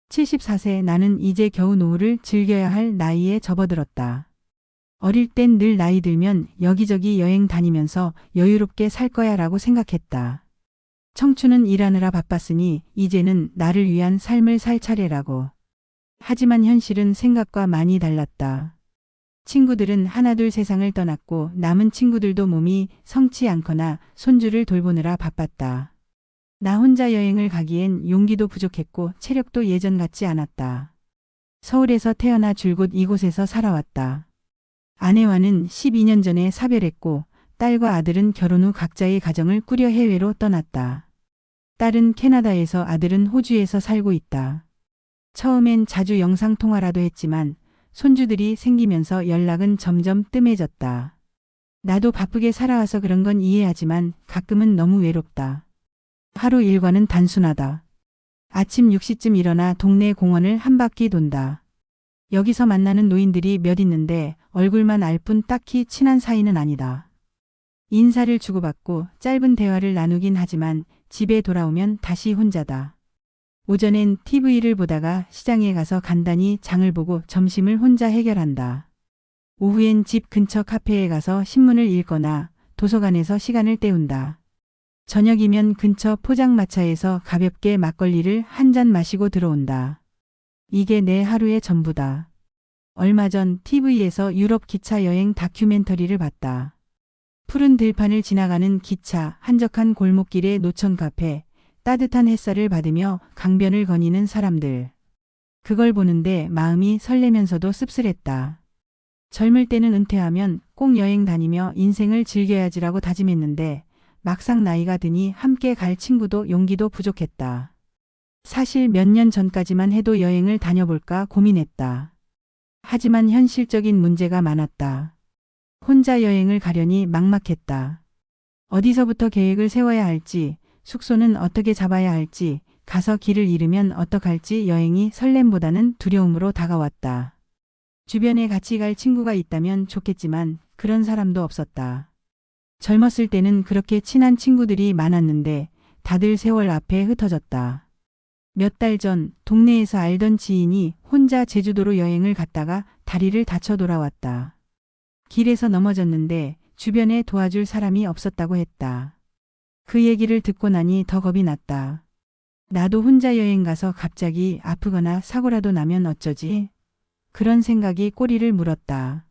74세 나는 이제 겨우 노후를 즐겨야 할 나이에 접어들었다. 어릴 땐 늘 나이 들면 여기저기 여행 다니면서 여유롭게 살 거야 라고 생각했다. 청춘은 일하느라 바빴으니 이제는 나를 위한 삶을 살 차례라고. 하지만 현실은 생각과 많이 달랐다. 친구들은 하나둘 세상을 떠났고 남은 친구들도 몸이 성치 않거나 손주를 돌보느라 바빴다. 나 혼자 여행을 가기엔 용기도 부족했고 체력도 예전 같지 않았다. 서울에서 태어나 줄곧 이곳에서 살아왔다. 아내와는 12년 전에 사별했고 딸과 아들은 결혼 후 각자의 가정을 꾸려 해외로 떠났다. 딸은 캐나다에서 아들은 호주에서 살고 있다. 처음엔 자주 영상통화라도 했지만 손주들이 생기면서 연락은 점점 뜸해졌다. 나도 바쁘게 살아와서 그런 건 이해하지만 가끔은 너무 외롭다. 하루 일과는 단순하다. 아침 6시쯤 일어나 동네 공원을 한 바퀴 돈다. 여기서 만나는 노인들이 몇 있는데 얼굴만 알 뿐 딱히 친한 사이는 아니다. 인사를 주고받고 짧은 대화를 나누긴 하지만 집에 돌아오면 다시 혼자다. 오전엔 TV를 보다가 시장에 가서 간단히 장을 보고 점심을 혼자 해결한다. 오후엔 집 근처 카페에 가서 신문을 읽거나 도서관에서 시간을 때운다. 저녁이면 근처 포장마차에서 가볍게 막걸리를 한 잔 마시고 들어온다. 이게 내 하루의 전부다. 얼마 전 TV에서 유럽 기차 여행 다큐멘터리를 봤다. 푸른 들판을 지나가는 기차, 한적한 골목길의 노천 카페, 따뜻한 햇살을 받으며 강변을 거니는 사람들. 그걸 보는데 마음이 설레면서도 씁쓸했다. 젊을 때는 은퇴하면 꼭 여행 다니며 인생을 즐겨야지라고 다짐했는데 막상 나이가 드니 함께 갈 친구도 용기도 부족했다. 사실 몇 년 전까지만 해도 여행을 다녀볼까 고민했다. 하지만 현실적인 문제가 많았다. 혼자 여행을 가려니 막막했다. 어디서부터 계획을 세워야 할지, 숙소는 어떻게 잡아야 할지, 가서 길을 잃으면 어떡할지 여행이 설렘보다는 두려움으로 다가왔다. 주변에 같이 갈 친구가 있다면 좋겠지만 그런 사람도 없었다. 젊었을 때는 그렇게 친한 친구들이 많았는데 다들 세월 앞에 흩어졌다. 몇 달 전 동네에서 알던 지인이 혼자 제주도로 여행을 갔다가 다리를 다쳐 돌아왔다. 길에서 넘어졌는데 주변에 도와줄 사람이 없었다고 했다. 그 얘기를 듣고 나니 더 겁이 났다. 나도 혼자 여행 가서 갑자기 아프거나 사고라도 나면 어쩌지? 그런 생각이 꼬리를 물었다.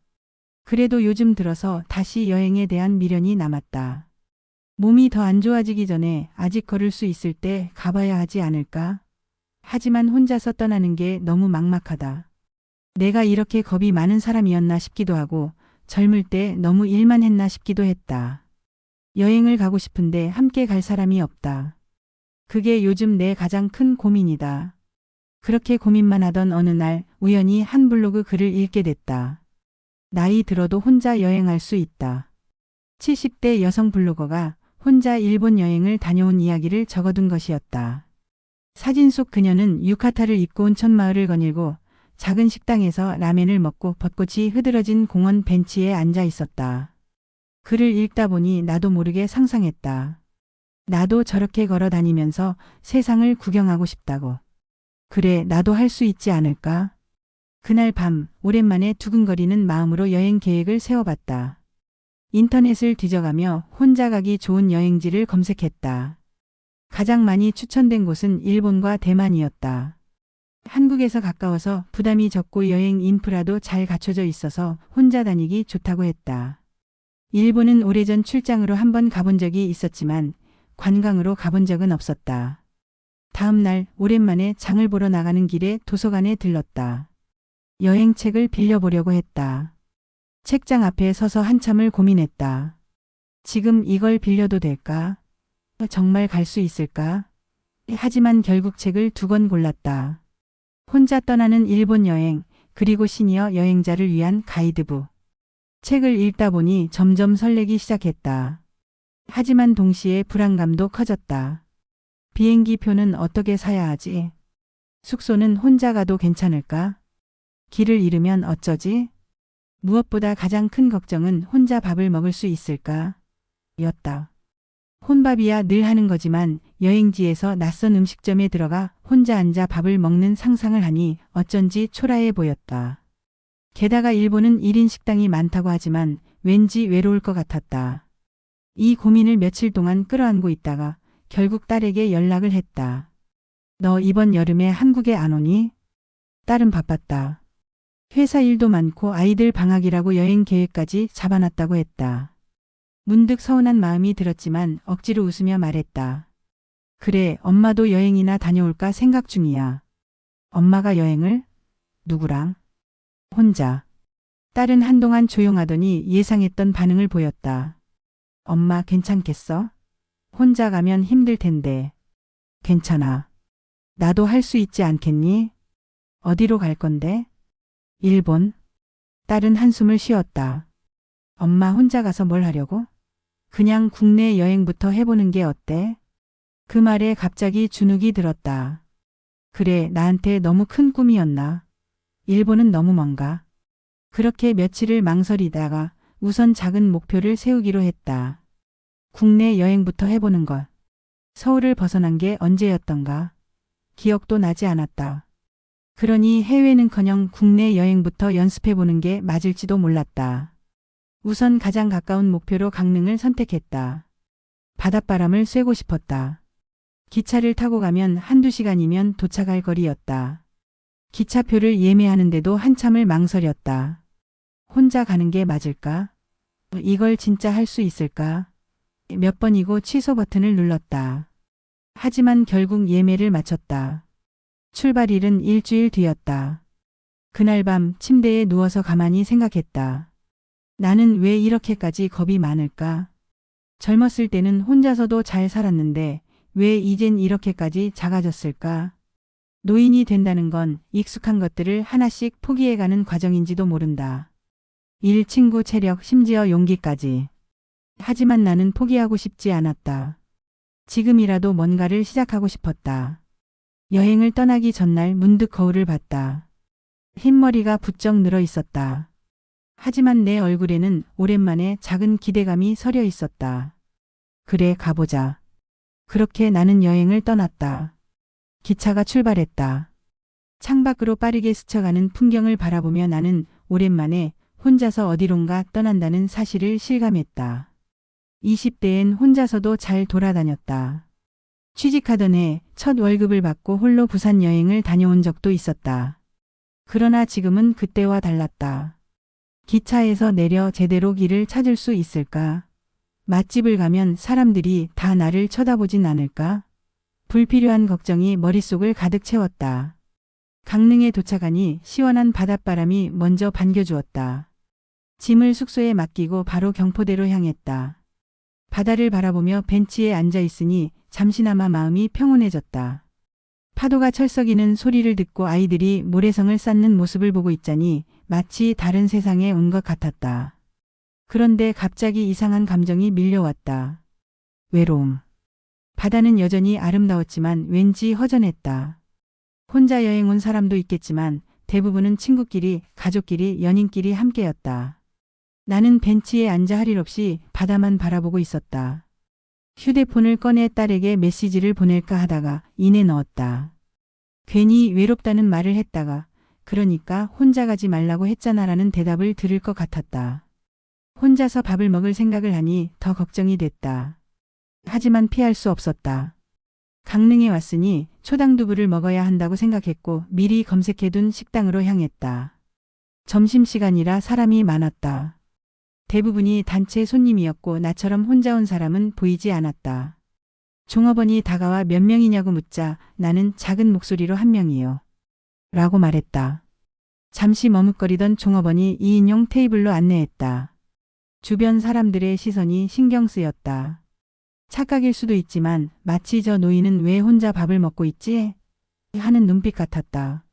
그래도 요즘 들어서 다시 여행에 대한 미련이 남았다. 몸이 더 안 좋아지기 전에 아직 걸을 수 있을 때 가봐야 하지 않을까? 하지만 혼자서 떠나는 게 너무 막막하다. 내가 이렇게 겁이 많은 사람이었나 싶기도 하고 젊을 때 너무 일만 했나 싶기도 했다. 여행을 가고 싶은데 함께 갈 사람이 없다. 그게 요즘 내 가장 큰 고민이다. 그렇게 고민만 하던 어느 날 우연히 한 블로그 글을 읽게 됐다. 나이 들어도 혼자 여행할 수 있다. 70대 여성 블로거가 혼자 일본 여행을 다녀온 이야기를 적어둔 것이었다. 사진 속 그녀는 유카타를 입고 온 촌마을을 거닐고 작은 식당에서 라멘을 먹고 벚꽃이 흐드러진 공원 벤치에 앉아 있었다. 글을 읽다 보니 나도 모르게 상상했다. 나도 저렇게 걸어 다니면서 세상을 구경하고 싶다고. 그래, 나도 할 수 있지 않을까? 그날 밤 오랜만에 두근거리는 마음으로 여행 계획을 세워봤다. 인터넷을 뒤져가며 혼자 가기 좋은 여행지를 검색했다. 가장 많이 추천된 곳은 일본과 대만이었다. 한국에서 가까워서 부담이 적고 여행 인프라도 잘 갖춰져 있어서 혼자 다니기 좋다고 했다. 일본은 오래전 출장으로 한번 가본 적이 있었지만 관광으로 가본 적은 없었다. 다음 날 오랜만에 장을 보러 나가는 길에 도서관에 들렀다. 여행책을 빌려보려고 했다. 책장 앞에 서서 한참을 고민했다. 지금 이걸 빌려도 될까? 정말 갈 수 있을까? 하지만 결국 책을 2권 골랐다. 혼자 떠나는 일본 여행, 그리고 시니어 여행자를 위한 가이드북. 책을 읽다 보니 점점 설레기 시작했다. 하지만 동시에 불안감도 커졌다. 비행기 표는 어떻게 사야 하지? 숙소는 혼자 가도 괜찮을까? 길을 잃으면 어쩌지? 무엇보다 가장 큰 걱정은 혼자 밥을 먹을 수 있을까? 였다. 혼밥이야 늘 하는 거지만 여행지에서 낯선 음식점에 들어가 혼자 앉아 밥을 먹는 상상을 하니 어쩐지 초라해 보였다. 게다가 일본은 1인 식당이 많다고 하지만 왠지 외로울 것 같았다. 이 고민을 며칠 동안 끌어안고 있다가 결국 딸에게 연락을 했다. 너 이번 여름에 한국에 안 오니? 딸은 바빴다. 회사 일도 많고 아이들 방학이라고 여행 계획까지 잡아놨다고 했다. 문득 서운한 마음이 들었지만 억지로 웃으며 말했다. 그래, 엄마도 여행이나 다녀올까 생각 중이야. 엄마가 여행을? 누구랑? 혼자. 딸은 한동안 조용하더니 예상했던 반응을 보였다. 엄마 괜찮겠어? 혼자 가면 힘들 텐데. 괜찮아. 나도 할 수 있지 않겠니? 어디로 갈 건데? 일본. 딸은 한숨을 쉬었다. 엄마 혼자 가서 뭘 하려고? 그냥 국내 여행부터 해보는 게 어때? 그 말에 갑자기 주눅이 들었다. 그래, 나한테 너무 큰 꿈이었나? 일본은 너무 먼가? 그렇게 며칠을 망설이다가 우선 작은 목표를 세우기로 했다. 국내 여행부터 해보는 것. 서울을 벗어난 게 언제였던가? 기억도 나지 않았다. 그러니 해외는커녕 국내 여행부터 연습해보는 게 맞을지도 몰랐다. 우선 가장 가까운 목표로 강릉을 선택했다. 바닷바람을 쐬고 싶었다. 기차를 타고 가면 한두 시간이면 도착할 거리였다. 기차표를 예매하는데도 한참을 망설였다. 혼자 가는 게 맞을까? 이걸 진짜 할 수 있을까? 몇 번이고 취소 버튼을 눌렀다. 하지만 결국 예매를 마쳤다. 출발일은 일주일 뒤였다. 그날 밤 침대에 누워서 가만히 생각했다. 나는 왜 이렇게까지 겁이 많을까? 젊었을 때는 혼자서도 잘 살았는데 왜 이젠 이렇게까지 작아졌을까? 노인이 된다는 건 익숙한 것들을 하나씩 포기해가는 과정인지도 모른다. 일, 친구, 체력, 심지어 용기까지. 하지만 나는 포기하고 싶지 않았다. 지금이라도 뭔가를 시작하고 싶었다. 여행을 떠나기 전날 문득 거울을 봤다. 흰머리가 부쩍 늘어 있었다. 하지만 내 얼굴에는 오랜만에 작은 기대감이 서려 있었다. 그래, 가보자. 그렇게 나는 여행을 떠났다. 기차가 출발했다. 창밖으로 빠르게 스쳐가는 풍경을 바라보며 나는 오랜만에 혼자서 어디론가 떠난다는 사실을 실감했다. 20대엔 혼자서도 잘 돌아다녔다. 취직하던 해 첫 월급을 받고 홀로 부산 여행을 다녀온 적도 있었다. 그러나 지금은 그때와 달랐다. 기차에서 내려 제대로 길을 찾을 수 있을까? 맛집을 가면 사람들이 다 나를 쳐다보진 않을까? 불필요한 걱정이 머릿속을 가득 채웠다. 강릉에 도착하니 시원한 바닷바람이 먼저 반겨주었다. 짐을 숙소에 맡기고 바로 경포대로 향했다. 바다를 바라보며 벤치에 앉아 있으니 잠시나마 마음이 평온해졌다. 파도가 철썩이는 소리를 듣고 아이들이 모래성을 쌓는 모습을 보고 있자니 마치 다른 세상에 온 것 같았다. 그런데 갑자기 이상한 감정이 밀려왔다. 외로움. 바다는 여전히 아름다웠지만 왠지 허전했다. 혼자 여행 온 사람도 있겠지만 대부분은 친구끼리, 가족끼리, 연인끼리 함께였다. 나는 벤치에 앉아 할 일 없이 바다만 바라보고 있었다. 휴대폰을 꺼내 딸에게 메시지를 보낼까 하다가 인에 넣었다. 괜히 외롭다는 말을 했다가 그러니까 혼자 가지 말라고 했잖아라는 대답을 들을 것 같았다. 혼자서 밥을 먹을 생각을 하니 더 걱정이 됐다. 하지만 피할 수 없었다. 강릉에 왔으니 초당두부를 먹어야 한다고 생각했고 미리 검색해둔 식당으로 향했다. 점심시간이라 사람이 많았다. 대부분이 단체 손님이었고 나처럼 혼자 온 사람은 보이지 않았다. 종업원이 다가와 몇 명이냐고 묻자 나는 작은 목소리로 한 명이요. 라고 말했다. 잠시 머뭇거리던 종업원이 2인용 테이블로 안내했다. 주변 사람들의 시선이 신경 쓰였다. 착각일 수도 있지만 마치 저 노인은 왜 혼자 밥을 먹고 있지? 하는 눈빛 같았다.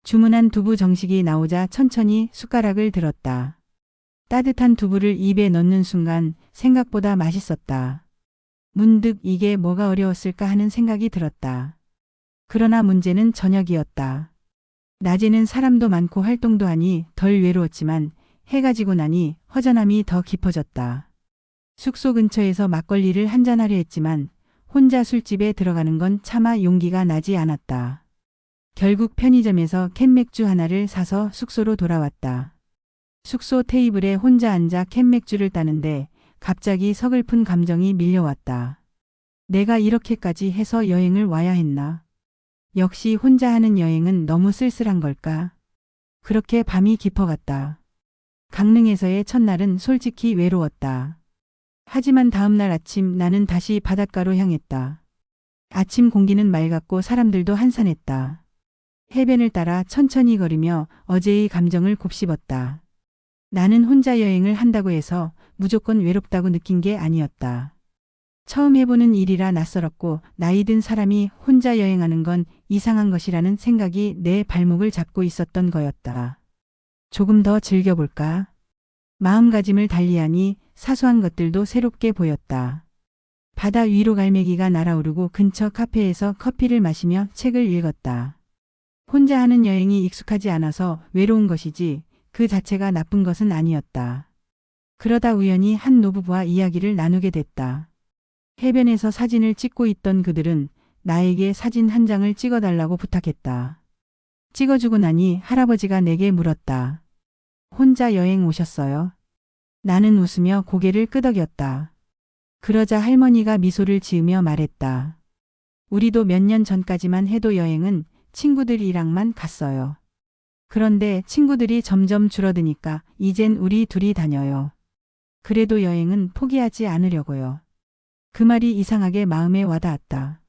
주문한 두부 정식이 나오자 천천히 숟가락을 들었다. 따뜻한 두부를 입에 넣는 순간 생각보다 맛있었다. 문득 이게 뭐가 어려웠을까 하는 생각이 들었다. 그러나 문제는 저녁이었다. 낮에는 사람도 많고 활동도 하니 덜 외로웠지만 해가 지고 나니 허전함이 더 깊어졌다. 숙소 근처에서 막걸리를 한잔하려 했지만 혼자 술집에 들어가는 건 차마 용기가 나지 않았다. 결국 편의점에서 캔맥주 하나를 사서 숙소로 돌아왔다. 숙소 테이블에 혼자 앉아 캔맥주를 따는데 갑자기 서글픈 감정이 밀려왔다. 내가 이렇게까지 해서 여행을 와야 했나? 역시 혼자 하는 여행은 너무 쓸쓸한 걸까? 그렇게 밤이 깊어갔다. 강릉에서의 첫날은 솔직히 외로웠다. 하지만 다음날 아침 나는 다시 바닷가로 향했다. 아침 공기는 맑았고 사람들도 한산했다. 해변을 따라 천천히 걸으며 어제의 감정을 곱씹었다. 나는 혼자 여행을 한다고 해서 무조건 외롭다고 느낀 게 아니었다. 처음 해보는 일이라 낯설었고 나이 든 사람이 혼자 여행하는 건 이상한 것이라는 생각이 내 발목을 잡고 있었던 거였다. 조금 더 즐겨볼까? 마음가짐을 달리하니 사소한 것들도 새롭게 보였다. 바다 위로 갈매기가 날아오르고 근처 카페에서 커피를 마시며 책을 읽었다. 혼자 하는 여행이 익숙하지 않아서 외로운 것이지 그 자체가 나쁜 것은 아니었다. 그러다 우연히 한 노부부와 이야기를 나누게 됐다. 해변에서 사진을 찍고 있던 그들은 나에게 사진 한 장을 찍어달라고 부탁했다. 찍어주고 나니 할아버지가 내게 물었다. 혼자 여행 오셨어요? 나는 웃으며 고개를 끄덕였다. 그러자 할머니가 미소를 지으며 말했다. 우리도 몇 년 전까지만 해도 여행은 친구들이랑만 갔어요. 그런데 친구들이 점점 줄어드니까 이젠 우리 둘이 다녀요. 그래도 여행은 포기하지 않으려고요. 그 말이 이상하게 마음에 와닿았다.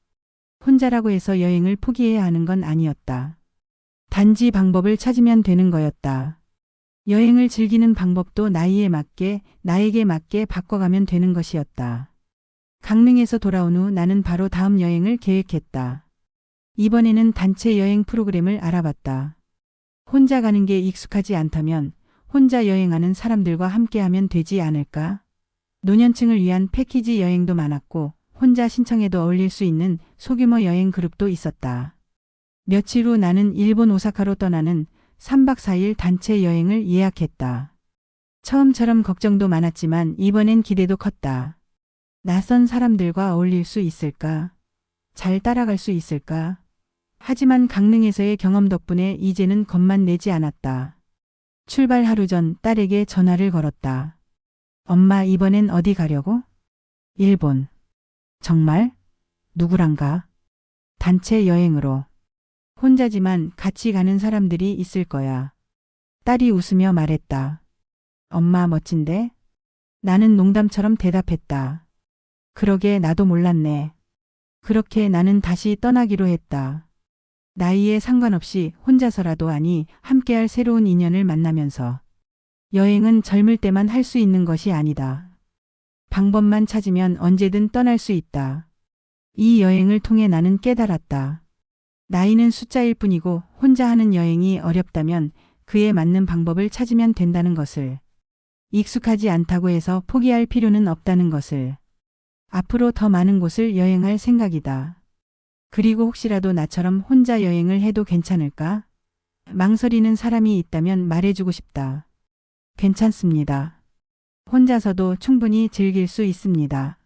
혼자라고 해서 여행을 포기해야 하는 건 아니었다. 단지 방법을 찾으면 되는 거였다. 여행을 즐기는 방법도 나이에 맞게, 나에게 맞게 바꿔가면 되는 것이었다. 강릉에서 돌아온 후 나는 바로 다음 여행을 계획했다. 이번에는 단체 여행 프로그램을 알아봤다. 혼자 가는 게 익숙하지 않다면 혼자 여행하는 사람들과 함께하면 되지 않을까? 노년층을 위한 패키지 여행도 많았고 혼자 신청해도 어울릴 수 있는 소규모 여행 그룹도 있었다. 며칠 후 나는 일본 오사카로 떠나는 3박 4일 단체 여행을 예약했다. 처음처럼 걱정도 많았지만 이번엔 기대도 컸다. 낯선 사람들과 어울릴 수 있을까? 잘 따라갈 수 있을까? 하지만 강릉에서의 경험 덕분에 이제는 겁만 내지 않았다. 출발 하루 전 딸에게 전화를 걸었다. 엄마 이번엔 어디 가려고? 일본. 정말? 누구랑 가? 단체 여행으로. 혼자지만 같이 가는 사람들이 있을 거야. 딸이 웃으며 말했다. 엄마 멋진데? 나는 농담처럼 대답했다. 그러게 나도 몰랐네. 그렇게 나는 다시 떠나기로 했다. 나이에 상관없이 혼자서라도 아니 함께할 새로운 인연을 만나면서. 여행은 젊을 때만 할 수 있는 것이 아니다. 방법만 찾으면 언제든 떠날 수 있다. 이 여행을 통해 나는 깨달았다. 나이는 숫자일 뿐이고 혼자 하는 여행이 어렵다면 그에 맞는 방법을 찾으면 된다는 것을. 익숙하지 않다고 해서 포기할 필요는 없다는 것을. 앞으로 더 많은 곳을 여행할 생각이다. 그리고 혹시라도 나처럼 혼자 여행을 해도 괜찮을까? 망설이는 사람이 있다면 말해주고 싶다. 괜찮습니다. 혼자서도 충분히 즐길 수 있습니다.